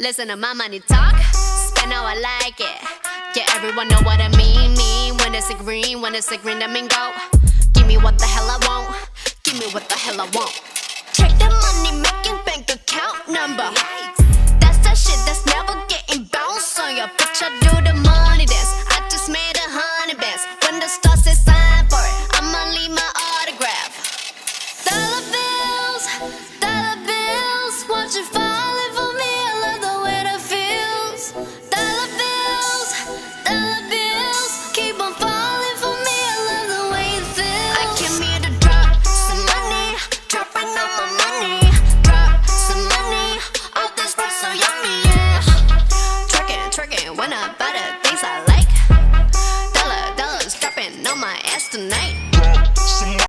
Listen to my money talk, spend how I like it. Yeah, everyone know what I mean. When it's a green, that mean go. Give me what the hell I want. Give me what the hell I want.